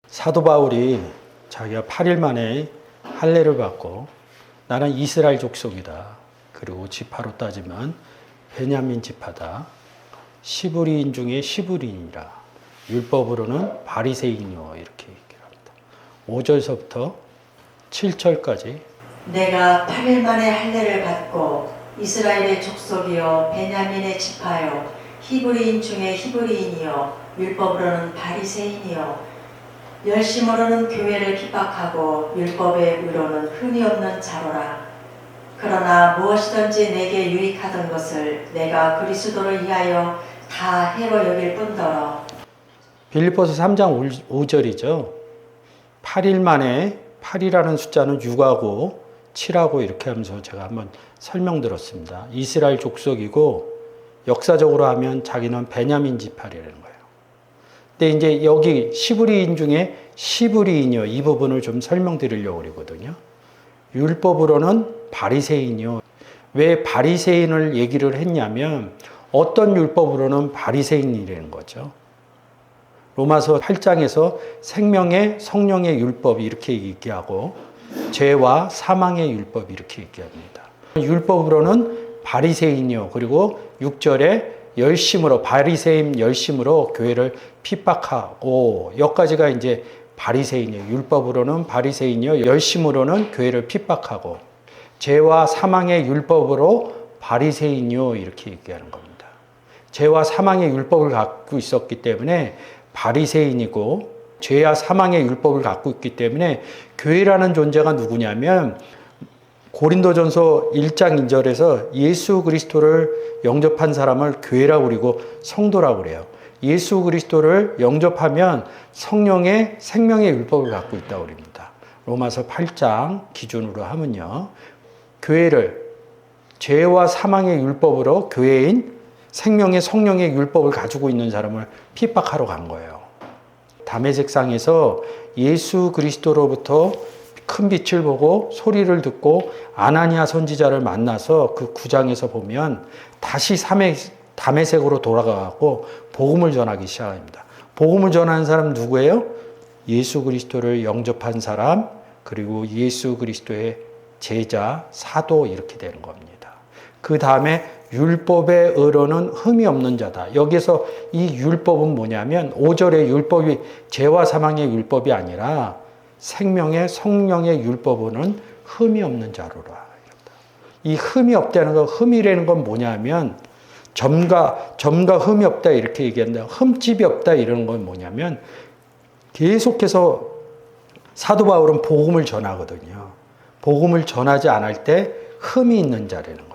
사도 바울이 자기가 8일 만에 할례를 받고 나는 이스라엘 족속이다. 그리고 지파로 따지면 베냐민 지파다. 시브리인 중에 시브리인이라. 율법으로는 바리새인이요 이렇게 얘기를 합니다. 5절서부터 7절까지 내가 8일 만에 할례를 받고 이스라엘의 족속이요 베냐민의 지파요 히브리인 중에 히브리인이요 율법으로는 바리새인이요 열심으로는 교회를 핍박하고 율법의 의로는 흠이 없는 자로라. 그러나 무엇이든지 내게 유익하던 것을 내가 그리스도를 위하여 다 해로 여길 뿐더러. 빌립보서 3장 5절이죠. 8일 만에 8이라는 숫자는 6하고 7하고 이렇게 하면서 제가 한번 설명드렸습니다. 이스라엘 족속이고 역사적으로 하면 자기는 베냐민 지파라는 거예요. 근데 이제 여기 시브리인 중에 시브리인이요 이 부분을 좀 설명드리려고 그러거든요. 율법으로는 바리새인이요. 왜 바리새인을 얘기를 했냐면 어떤 율법으로는 바리새인이라는 거죠. 로마서 8장에서 생명의 성령의 율법 이렇게 얘기하고 죄와 사망의 율법 이렇게 얘기합니다. 율법으로는 바리새인이요. 그리고 6절에 열심으로 바리새인 열심으로 교회를 핍박하고 여기까지가 이제 바리새인이에요. 율법으로는 바리새인이요. 열심으로는 교회를 핍박하고 죄와 사망의 율법으로 바리새인이요 이렇게 얘기하는 겁니다. 죄와 사망의 율법을 갖고 있었기 때문에 바리새인이고 죄와 사망의 율법을 갖고 있기 때문에 교회라는 존재가 누구냐면 고린도전서 1장 2절에서 예수 그리스도를 영접한 사람을 교회라고 그리고 성도라고 그래요. 예수 그리스도를 영접하면 성령의 생명의 율법을 갖고 있다고 그럽니다. 로마서 8장 기준으로 하면요. 교회를 죄와 사망의 율법으로 교회인 생명의 성령의 율법을 가지고 있는 사람을 핍박하러 간 거예요. 담에색상에서 예수 그리스도로부터 큰 빛을 보고 소리를 듣고 아나니아 선지자를 만나서 그 9장에서 보면 다시 담에색으로 돌아가고 복음을 전하기 시작합니다. 복음을 전하는 사람 누구예요? 예수 그리스도를 영접한 사람, 그리고 예수 그리스도의 제자, 사도 이렇게 되는 겁니다. 그 다음에 율법의 의로는 흠이 없는 자다. 여기서 이 율법은 뭐냐면 5절의 율법이 죄와 사망의 율법이 아니라 생명의 성령의 율법은 흠이 없는 자로라. 이 흠이 없다는 거, 흠이라는 건 뭐냐면 점과 흠이 없다 이렇게 얘기한다. 흠집이 없다 이런 건 뭐냐면 계속해서 사도 바울은 복음을 전하거든요. 복음을 전하지 않을 때 흠이 있는 자라는 거예요.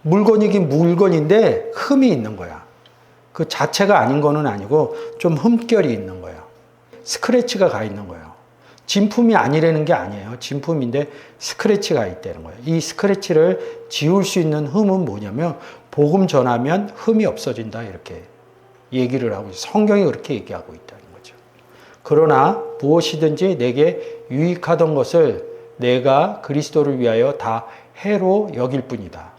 물건이긴 물건인데 흠이 있는 거야. 그 자체가 아닌 거는 아니고 좀 흠결이 있는 거예요. 스크래치가 가 있는 거예요. 진품이 아니라는 게 아니에요. 진품인데 스크래치가 있다는 거예요. 이 스크래치를 지울 수 있는 흠은 뭐냐면 복음 전하면 흠이 없어진다 이렇게 얘기를 하고 있어요. 성경이 그렇게 얘기하고 있다는 거죠. 그러나 무엇이든지 내게 유익하던 것을 내가 그리스도를 위하여 다 해로 여길 뿐이다.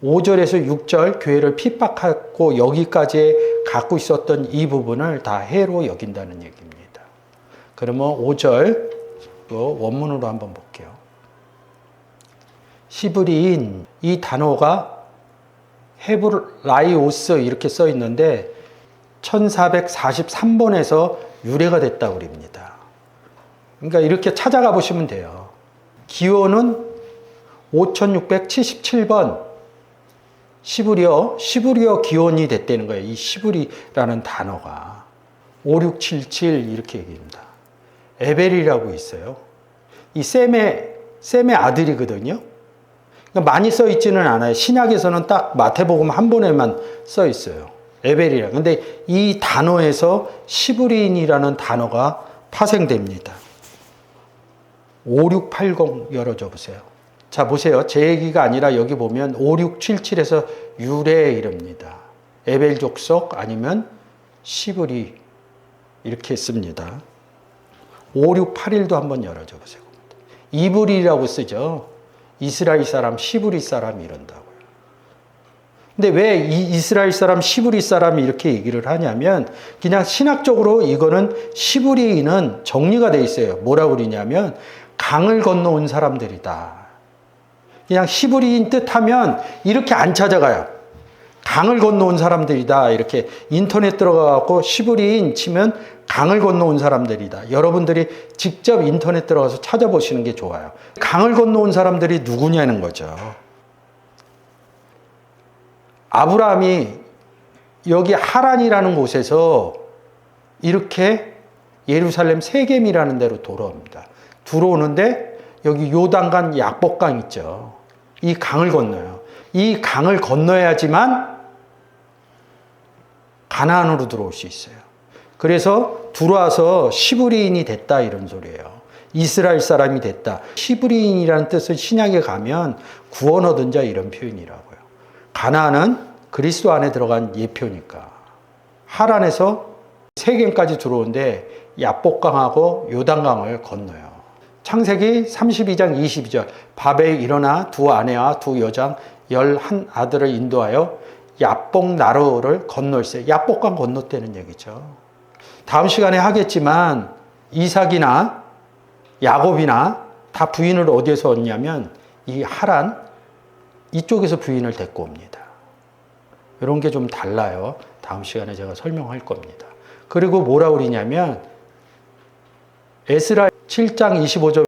5절에서 6절 교회를 핍박하고 여기까지 갖고 있었던 이 부분을 다 해로 여긴다는 얘기입니다. 그러면 5절 원문으로 한번 볼게요. 시브리인 이 단어가 헤브라이오스 이렇게 써 있는데 1443번에서 유래가 됐다고 그럽니다. 그러니까 이렇게 찾아가 보시면 돼요. 기원은 5677번 시브리어 기원이 됐다는 거예요. 이 시브리라는 단어가 5677 이렇게 얘기합니다. 에벨이라고 있어요. 이 셈의 아들이거든요. 그러니까 많이 써 있지는 않아요. 신약에서는 딱 마태복음 한 번에만 써 있어요. 에벨이라. 근데 이 단어에서 시브리인이라는 단어가 파생됩니다. 5680 열어줘 보세요. 자, 보세요. 제 얘기가 아니라 여기 보면 5677에서 유래 이럽니다. 에벨 족속 아니면 시브리 이렇게 씁니다. 5681도 한번 열어줘 보세요. 이브리라고 쓰죠. 이스라엘 사람, 시브리 사람 이런다고요. 근데 왜 이스라엘 사람, 시브리 사람이 이렇게 얘기를 하냐면 그냥 신학적으로 이거는 시브리인은 정리가 돼 있어요. 뭐라고 그러냐면 강을 건너온 사람들이다. 그냥 시브리인 뜻하면 이렇게 안 찾아가요. 강을 건너온 사람들이다. 이렇게 인터넷 들어가고 시브리인 치면 강을 건너온 사람들이다. 여러분들이 직접 인터넷 들어가서 찾아보시는 게 좋아요. 강을 건너온 사람들이 누구냐는 거죠. 아브라함이 여기 하란이라는 곳에서 이렇게 예루살렘 세겜이라는 데로 돌아옵니다. 들어오는데 여기 요단강 약복강 있죠. 이 강을 건너요. 이 강을 건너야지만 가나안으로 들어올 수 있어요. 그래서 들어와서 시브리인이 됐다 이런 소리예요. 이스라엘 사람이 됐다. 시브리인이라는 뜻은 신약에 가면 구원 얻은 자 이런 표현이라고요. 가나안은 그리스도 안에 들어간 예표니까. 하란에서 세겜까지 들어오는데 야복강하고 요단강을 건너요. 창세기 32장 22절 바벨 일어나 두 아내와 두 여장 11 아들을 인도하여 야복 나루를 건널세. 야복강 건넜다는 얘기죠. 다음 시간에 하겠지만 이삭이나 야곱이나 다 부인을 어디에서 얻냐면 이 하란 이쪽에서 부인을 데리고 옵니다. 이런 게 좀 달라요. 다음 시간에 제가 설명할 겁니다. 그리고 뭐라고 그러냐면 에스라 7장 25절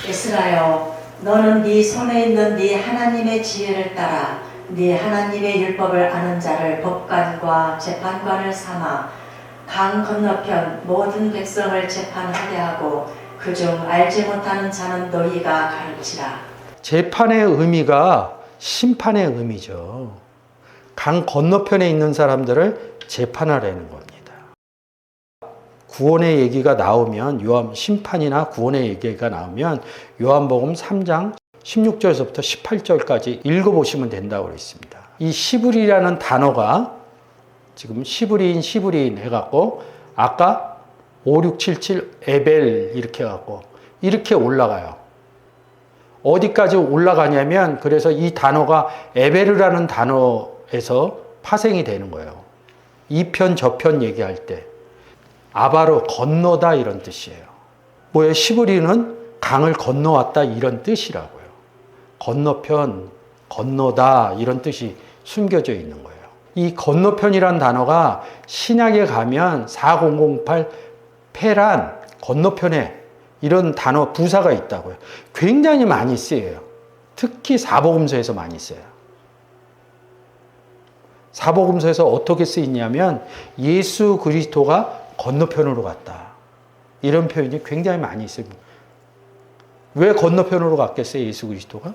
에스라여 너는 네 손에 있는 네 하나님의 지혜를 따라 네 하나님의 율법을 아는 자를 법관과 재판관을 삼아 강 건너편 모든 백성을 재판하게 하고 그중 알지 못하는 자는 너희가 가르치라. 재판의 의미가 심판의 의미죠. 강 건너편에 있는 사람들을 재판하라는 겁니다. 구원의 얘기가 나오면 심판이나 구원의 얘기가 나오면 요한복음 3장 16절에서부터 18절까지 읽어보시면 된다고 그랬습니다. 이 시브리라는 단어가 지금 시브리인 해갖고 아까 5677 에벨 이렇게 해갖고 이렇게 올라가요. 어디까지 올라가냐면 그래서 이 단어가 에베르라는 단어에서 파생이 되는 거예요. 이 편 저편 얘기할 때 아바로 건너다 이런 뜻이에요. 뭐예요? 시브리는 강을 건너왔다 이런 뜻이라고요. 건너편, 건너다 이런 뜻이 숨겨져 있는 거예요. 이 건너편이란 단어가 신약에 가면 4008 페란 건너편에 이런 단어 부사가 있다고요. 굉장히 많이 쓰여요. 특히 사복음서에서 많이 써요. 사복음서에서 어떻게 쓰이냐면 예수 그리스도가 건너편으로 갔다. 이런 표현이 굉장히 많이 있습니다. 왜 건너편으로 갔겠어요? 예수 그리스도가?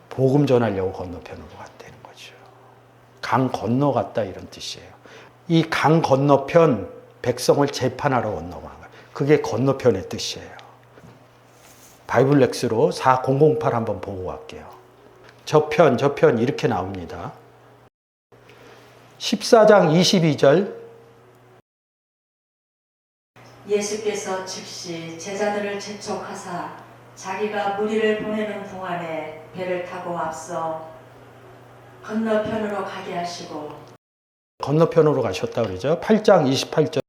복음 전하려고 건너편으로 갔다는 거죠. 강 건너갔다 이런 뜻이에요. 이 강 건너편 백성을 재판하러 건너간 거예요. 그게 건너편의 뜻이에요. 바이블 렉스로 4008 한번 보고 갈게요. 저편 이렇게 나옵니다. 14장 22절 예수께서 즉시 제자들을 재촉하사 자기가 무리를 보내는 동안에 배를 타고 앞서 건너편으로 가게 하시고 건너편으로 가셨다 그러죠. 8장 28절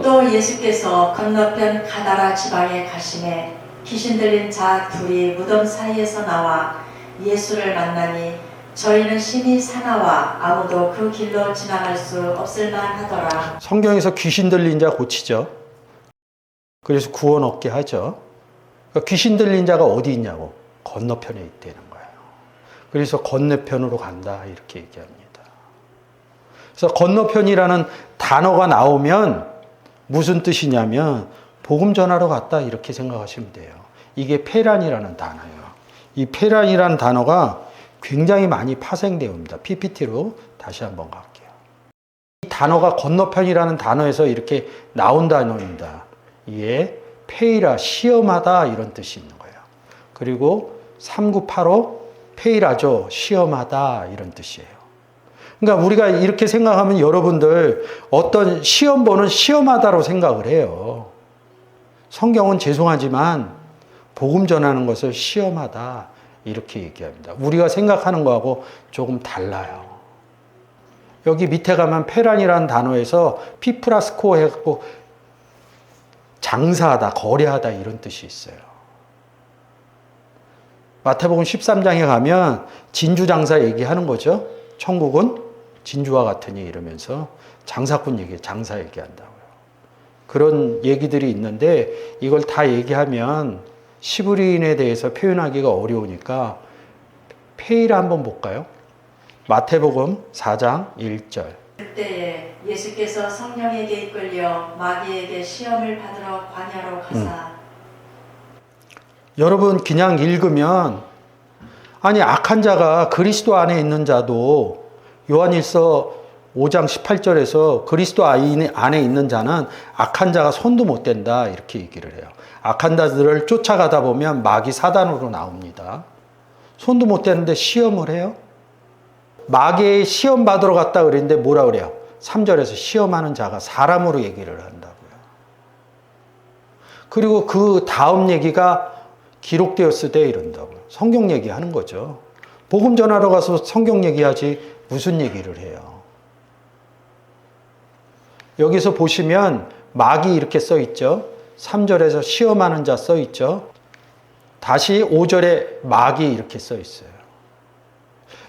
또 예수께서 건너편 가다라 지방에 가심에 귀신 들린 자 둘이 무덤 사이에서 나와 예수를 만나니 저희는 심히 사나와 아무도 그 길로 지나갈 수 없을 만하더라. 성경에서 귀신 들린 자 고치죠. 그래서 구원 얻게 하죠. 그러니까 귀신 들린 자가 어디 있냐고 건너편에 있다는 거예요. 그래서 건너편으로 간다 이렇게 얘기합니다. 그래서 건너편이라는 단어가 나오면 무슨 뜻이냐면 복음 전하러 갔다 이렇게 생각하시면 돼요. 이게 페란이라는 단어예요. 이 페란이라는 단어가 굉장히 많이 파생되옵니다. PPT로 다시 한번 갈게요. 이 단어가 건너편이라는 단어에서 이렇게 나온 단어입니다. 이게 페이라, 시험하다 이런 뜻이 있는 거예요. 그리고 3985 페이라죠. 시험하다 이런 뜻이에요. 그러니까 우리가 이렇게 생각하면 여러분들 어떤 시험 보는 시험하다로 생각을 해요. 성경은 죄송하지만 복음 전하는 것을 시험하다 이렇게 얘기합니다. 우리가 생각하는 거하고 조금 달라요. 여기 밑에 가면 페란이라는 단어에서 피 플러스 코 해갖고 장사하다, 거래하다 이런 뜻이 있어요. 마태복음 13장에 가면 진주 장사 얘기하는 거죠. 천국은 진주와 같으니 이러면서 장사꾼 얘기, 장사 얘기한다고요. 그런 얘기들이 있는데 이걸 다 얘기하면 시브리인에 대해서 표현하기가 어려우니까 페이를 한번 볼까요? 마태복음 4장 1절. 그때에 예수께서 성령에게 이끌려 마귀에게 시험을 받으러 광야로 가사 여러분 그냥 읽으면 아니 악한 자가 그리스도 안에 있는 자도 요한일서 5장 18절에서 그리스도 안에 있는 자는 악한 자가 손도 못 댄다 이렇게 얘기를 해요. 악한 자들을 쫓아가다 보면 마귀 사단으로 나옵니다. 손도 못 대는데 시험을 해요. 마귀의 시험 받으러 갔다 그랬는데 뭐라 그래요? 3절에서 시험하는 자가 사람으로 얘기를 한다고요. 그리고 그 다음 얘기가 기록되었을 때 이런다고요. 성경 얘기하는 거죠. 복음 전하러 가서 성경 얘기하지 무슨 얘기를 해요. 여기서 보시면 마귀 이렇게 써 있죠. 3절에서 시험하는 자 써 있죠. 다시 5절에 마귀 이렇게 써 있어요.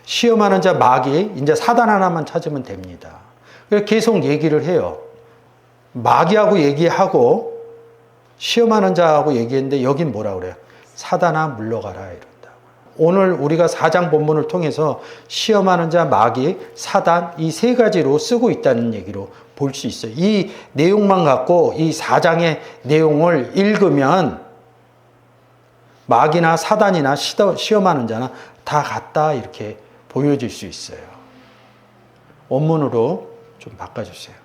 시험하는 자 마귀, 이제 사단 하나만 찾으면 됩니다. 그래서 계속 얘기를 해요. 마귀하고 얘기하고 시험하는 자하고 얘기했는데 여긴 뭐라 그래요? 사단아 물러가라 이런다고요. 오늘 우리가 4장 본문을 통해서 시험하는 자 마귀, 사단 이 세 가지로 쓰고 있다는 얘기로 볼 수 있어요. 이 내용만 갖고 이 4장의 내용을 읽으면 마귀나 사단이나 시험하는 자나 다 같다 이렇게 보여질 수 있어요. 원문으로 좀 바꿔주세요.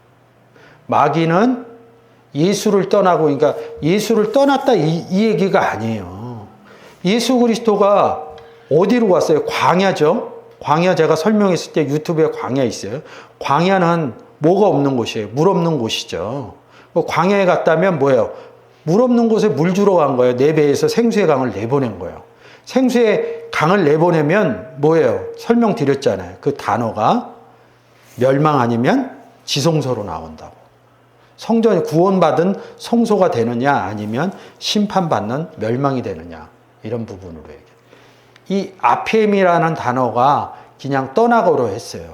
마귀는 예수를 떠나고, 그러니까 예수를 떠났다 이 얘기가 아니에요. 예수 그리스도가 어디로 갔어요? 광야죠. 광야 제가 설명했을 때 유튜브에 광야 있어요. 광야는 뭐가 없는 곳이에요? 물 없는 곳이죠. 광야에 갔다면 뭐예요? 물 없는 곳에 물 주러 간 거예요. 네 배에서 생수의 강을 내보낸 거예요. 생수의 강을 내보내면 뭐예요? 설명드렸잖아요. 그 단어가 멸망 아니면 지성소로 나온다고. 성전이 구원받은 성소가 되느냐 아니면 심판받는 멸망이 되느냐 이런 부분으로 얘기해요. 이 아페임이라는 단어가 그냥 떠나고로 했어요.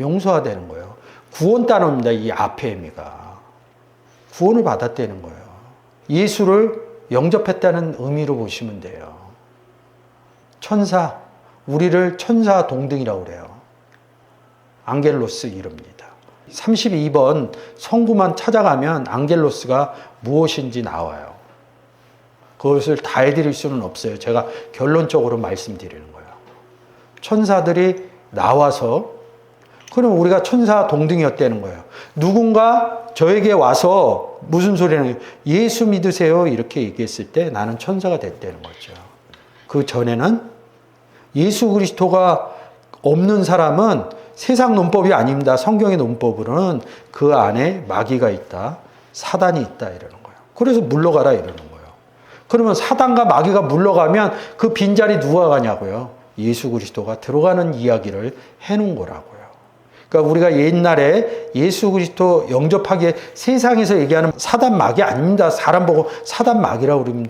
용서가 되는 거예요. 구원 단어입니다. 이 아페임이가. 구원을 받았다는 거예요. 예수를 영접했다는 의미로 보시면 돼요. 천사, 우리를 천사 동등이라고 그래요. 앙겔로스 이름입니다. 32번 성구만 찾아가면 앙겔로스가 무엇인지 나와요. 그것을 다 해드릴 수는 없어요. 제가 결론적으로 말씀드리는 거예요. 천사들이 나와서 그럼 우리가 천사 동등이었다는 거예요. 누군가 저에게 와서 무슨 소리는 예수 믿으세요 이렇게 얘기했을 때 나는 천사가 됐다는 거죠. 그 전에는 예수 그리스도가 없는 사람은 세상 논법이 아닙니다. 성경의 논법으로는 그 안에 마귀가 있다. 사단이 있다 이러는 거예요. 그래서 물러가라 이러는 거예요. 그러면 사단과 마귀가 물러가면 그 빈자리 누가 가냐고요. 예수 그리스도가 들어가는 이야기를 해놓은 거라고요. 그러니까 우리가 옛날에 예수 그리스도 영접하기에 세상에서 얘기하는 사단 마귀 아닙니다. 사람 보고 사단 마귀라고 그러면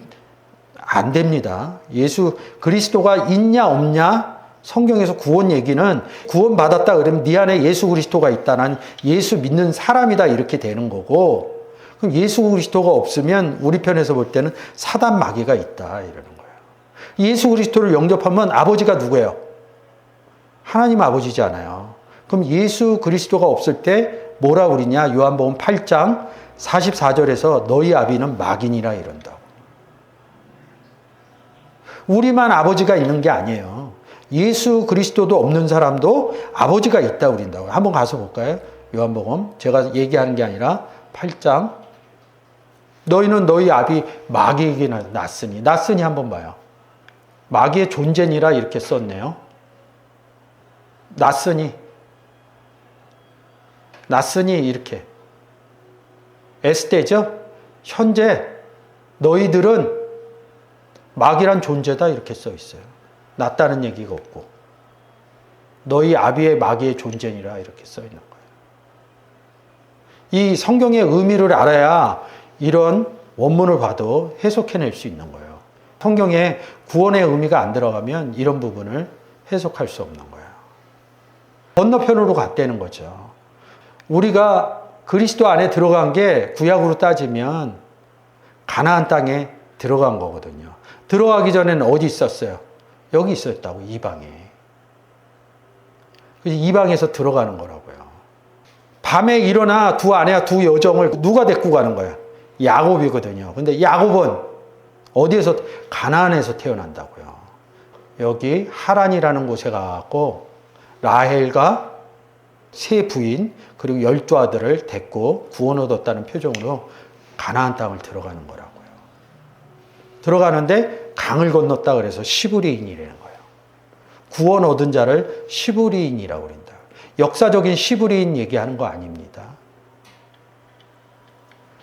안 됩니다. 예수 그리스도가 있냐 없냐 성경에서 구원 얘기는 구원 받았다 그러면 네 안에 예수 그리스도가 있다. 난 예수 믿는 사람이다 이렇게 되는 거고 그럼 예수 그리스도가 없으면 우리 편에서 볼 때는 사단 마귀가 있다 이러는 거예요. 예수 그리스도를 영접하면 아버지가 누구예요? 하나님 아버지잖아요. 그럼 예수 그리스도가 없을 때 뭐라 그러냐? 요한복음 8장 44절에서 너희 아비는 마귀니라 이런다고. 우리만 아버지가 있는 게 아니에요. 예수 그리스도도 없는 사람도 아버지가 있다 그린다고. 한번 가서 볼까요? 요한복음 제가 얘기하는 게 아니라 8장 너희는 너희 아비 마귀에게 났으니 났으니 한번 봐요. 마귀의 존재니라 이렇게 썼네요. 났으니 이렇게 에스테죠. 현재 너희들은 마귀란 존재다 이렇게 써 있어요. 낫다는 얘기가 없고 너희 아비의 마귀의 존재니라 이렇게 써 있는 거예요. 이 성경의 의미를 알아야 이런 원문을 봐도 해석해낼 수 있는 거예요. 성경에 구원의 의미가 안 들어가면 이런 부분을 해석할 수 없는 거예요. 건너편으로 갔다는 거죠. 우리가 그리스도 안에 들어간 게 구약으로 따지면 가나안 땅에 들어간 거거든요. 들어가기 전에는 어디 있었어요? 여기 있었다고, 이방에. 이방에서 들어가는 거라고요. 밤에 일어나 두 아내와 두 여종을 누가 데리고 가는 거야? 야곱이거든요. 근데 야곱은 어디에서? 가나안에서 태어난다고요. 여기 하란이라는 곳에 가고 라헬과 세 부인 그리고 12아들을 데리고 구원 얻었다는 표정으로 가나안 땅을 들어가는 거라고요. 들어가는데 강을 건넜다 그래서 시브리인이라는 거예요. 구원 얻은 자를 시브리인이라고 그런다. 역사적인 시브리인 얘기하는 거 아닙니다.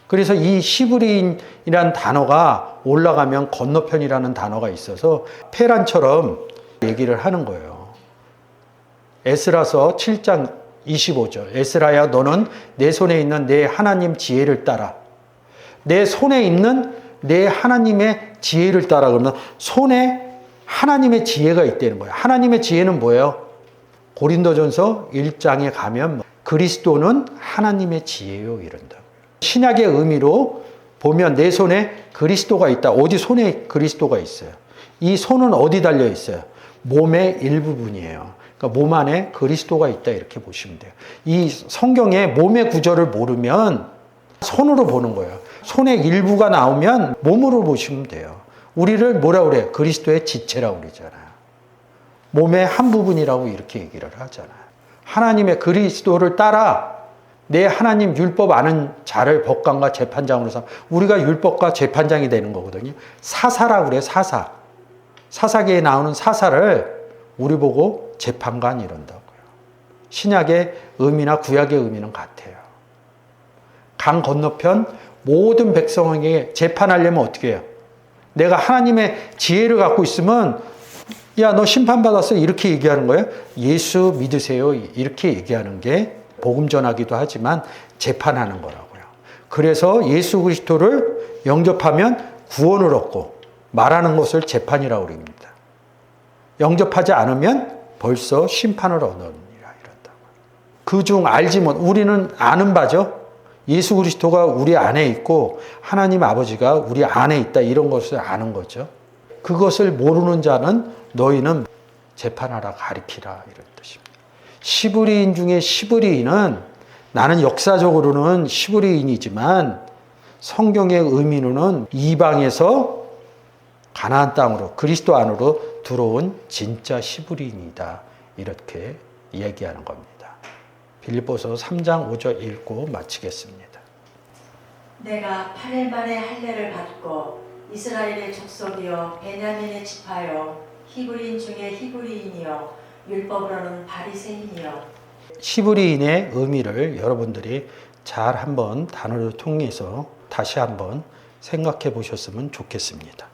그래서 이 시브리인이라는 단어가 올라가면 건너편이라는 단어가 있어서 페란처럼 얘기를 하는 거예요. 에스라서 7장 25절. 에스라야 너는 내 손에 있는 내 하나님 지혜를 따라. 내 손에 있는 내 하나님의 지혜를 따라. 그러면 손에 하나님의 지혜가 있다는 거예요. 하나님의 지혜는 뭐예요? 고린도전서 1장에 가면 그리스도는 하나님의 지혜요 이런다. 신약의 의미로 보면 내 손에 그리스도가 있다. 어디 손에 그리스도가 있어요? 이 손은 어디 달려 있어요? 몸의 일부분이에요. 그러니까 몸 안에 그리스도가 있다 이렇게 보시면 돼요. 이 성경의 몸의 구조를 모르면 손으로 보는 거예요. 손의 일부가 나오면 몸으로 보시면 돼요. 우리를 뭐라 그래요? 그리스도의 지체라고 그러잖아요. 몸의 한 부분이라고 이렇게 얘기를 하잖아요. 하나님의 그리스도를 따라 내 하나님 율법 아는 자를 법관과 재판장으로 삼. 우리가 율법과 재판장이 되는 거거든요. 사사라고 그래요. 사사. 사사기에 나오는 사사를 우리 보고 재판관 이런다고요. 신약의 의미나 구약의 의미는 같아요. 강 건너편 모든 백성에게 재판하려면 어떻게 해요? 내가 하나님의 지혜를 갖고 있으면 야, 너 심판받았어 이렇게 얘기하는 거예요. 예수 믿으세요 이렇게 얘기하는 게 복음 전하기도 하지만 재판하는 거라고요. 그래서 예수 그리스도를 영접하면 구원을 얻고 말하는 것을 재판이라고 그럽니다. 영접하지 않으면 벌써 심판을 얻느니라 이런다고요. 그중 알지 못, 우리는 아는 바죠. 예수 그리스도가 우리 안에 있고 하나님 아버지가 우리 안에 있다 이런 것을 아는 거죠. 그것을 모르는 자는 너희는 재판하라 가리키라 이런 뜻입니다. 시브리인 중에 시브리인은 나는 역사적으로는 시브리인이지만 성경의 의미로는 이방에서 가나안 땅으로 그리스도 안으로 들어온 진짜 시브리인이다 이렇게 얘기하는 겁니다. 빌립보서 3장 5절 읽고 마치겠습니다. 내가 8일 만에 할례를 받고 이스라엘의 족속이요 베냐민의 지파요 히브리인 중에 히브리인이요 율법으로는 바리새인이요. 시브리인의 의미를 여러분들이 잘 한번 단어를 통해서 다시 한번 생각해 보셨으면 좋겠습니다.